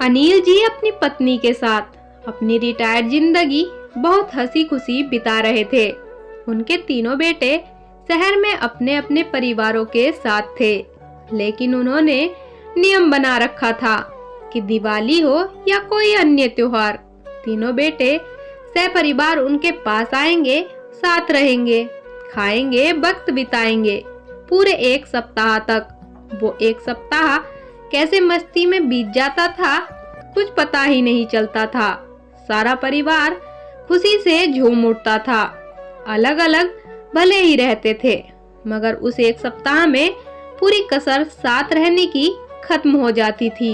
अनिल जी अपनी पत्नी के साथ अपनी रिटायर्ड जिंदगी बहुत हंसी खुशी बिता रहे थे। उनके तीनों बेटे शहर में अपने अपने परिवारों के साथ थे, लेकिन उन्होंने नियम बना रखा था कि दिवाली हो या कोई अन्य त्योहार, तीनों बेटे सहपरिवार उनके पास आएंगे, साथ रहेंगे, खाएंगे, वक्त बिताएंगे पूरे एक सप्ताह तक। वो एक सप्ताह कैसे मस्ती में बीत जाता था कुछ पता ही नहीं चलता था। सारा परिवार खुशी से झूम उठता था। अलग अलग भले ही रहते थे, मगर उस एक सप्ताह में पूरी कसर साथ रहने की खत्म हो जाती थी।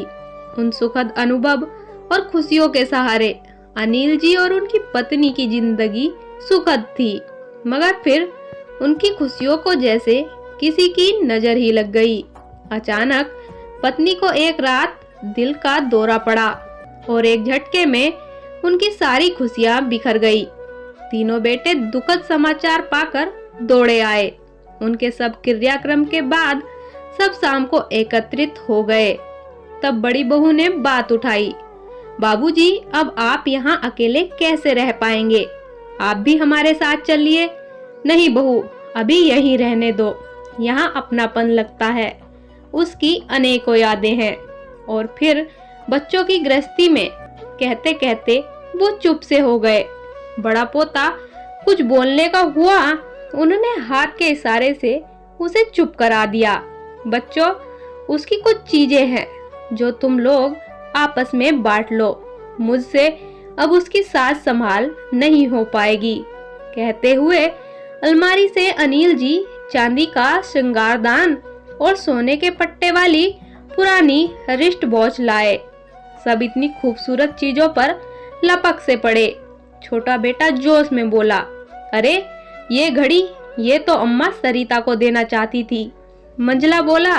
उन सुखद अनुभव और खुशियों के सहारे अनिल जी और उनकी पत्नी की जिंदगी सुखद थी, मगर फिर उनकी खुशियों को जैसे किसी की नजर ही लग गई। अचानक पत्नी को एक रात दिल का दौरा पड़ा और एक झटके में उनकी सारी खुशियां बिखर गई। तीनों बेटे दुखद समाचार पाकर दौड़े आए। उनके सब क्रियाक्रम के बाद सब शाम को एकत्रित हो गए। तब बड़ी बहू ने बात उठाई, बाबूजी, अब आप यहाँ अकेले कैसे रह पाएंगे? आप भी हमारे साथ चलिए। नहीं बहू, अभी यहीं रहने दो, यहाँ अपनापन लगता है, उसकी अनेकों यादें हैं। और फिर बच्चों की गृहस्थी में कहते कहते वो चुप से हो गए। बड़ा पोता कुछ बोलने का हुआ, उन्होंने हाथ के इशारे से उसे चुप करा दिया। बच्चों, उसकी कुछ चीजें हैं जो तुम लोग आपस में बांट लो, मुझसे अब उसकी साज संभाल नहीं हो पाएगी। कहते हुए अलमारी से अनिल जी चांदी का श्रृंगारदान और सोने के पट्टे वाली पुरानी रिस्ट वॉच लाए। सब इतनी खूबसूरत चीजों पर लपक से पड़े। छोटा बेटा जोश में बोला, अरे ये घड़ी, ये तो अम्मा सरिता को देना चाहती थी। मंजला बोला,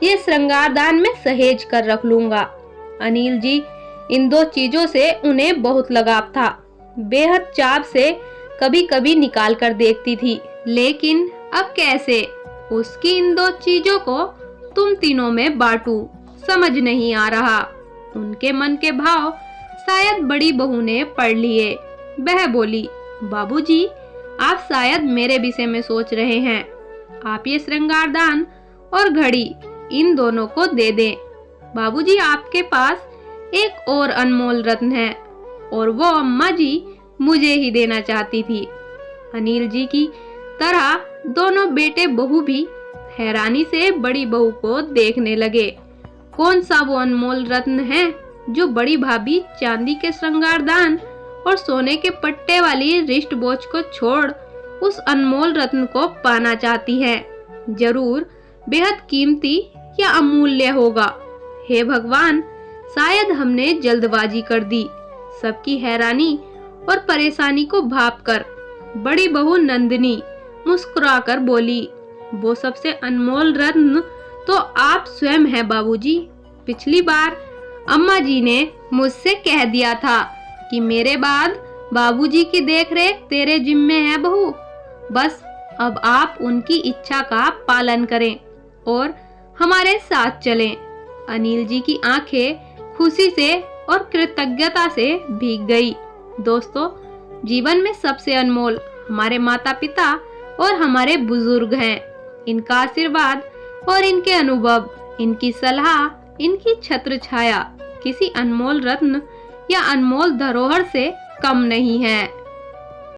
ये श्रृंगारदान में सहेज कर रख लूंगा। अनिल जी इन दो चीजों से उन्हें बहुत लगाव था। बेहद चाव से कभी कभी निकाल कर देखती थी, लेकिन अब कैसे उसकी इन दो चीजों को तुम तीनों में बांटूं, समझ नहीं आ रहा। उनके मन के भाव शायद बड़ी बहू ने पढ़ लिए। वह बोली, बाबूजी, आप शायद मेरे विषय में सोच रहे हैं। आप ये श्रृंगारदान और घड़ी इन दोनों को दे दें। बाबूजी, आपके पास एक और अनमोल रत्न है और वो अम्मा जी मुझे ही देना चाहती थी। अनिल जी की तरह दोनों बेटे बहू भी हैरानी से बड़ी बहू को देखने लगे। कौन सा वो अनमोल रत्न है जो बड़ी भाभी चांदी के श्रृंगारदान और सोने के पट्टे वाली रिस्ट वॉच को छोड़ उस अनमोल रत्न को पाना चाहती है? जरूर बेहद कीमती या अमूल्य होगा। हे भगवान, शायद हमने जल्दबाजी कर दी। सबकी हैरानी और परेशानी को भांपकर बड़ी बहू नंदिनी मुस्कुराकर बोली, वो सबसे अनमोल रत्न तो आप स्वयं हैं बाबूजी। पिछली बार अम्मा जी ने मुझसे कह दिया था कि मेरे बाद बाबूजी की देखरेख तेरे जिम्मे है बहू। बस अब आप उनकी इच्छा का पालन करें और हमारे साथ चलें। अनिल जी की आंखें खुशी से और कृतज्ञता से भीग गई। दोस्तों, जीवन में सबसे अनमोल हमारे माता पिता और हमारे बुजुर्ग हैं। इनका आशीर्वाद और इनके अनुभव, इनकी सलाह, इनकी छत्र छाया किसी अनमोल रत्न या अनमोल धरोहर से कम नहीं है।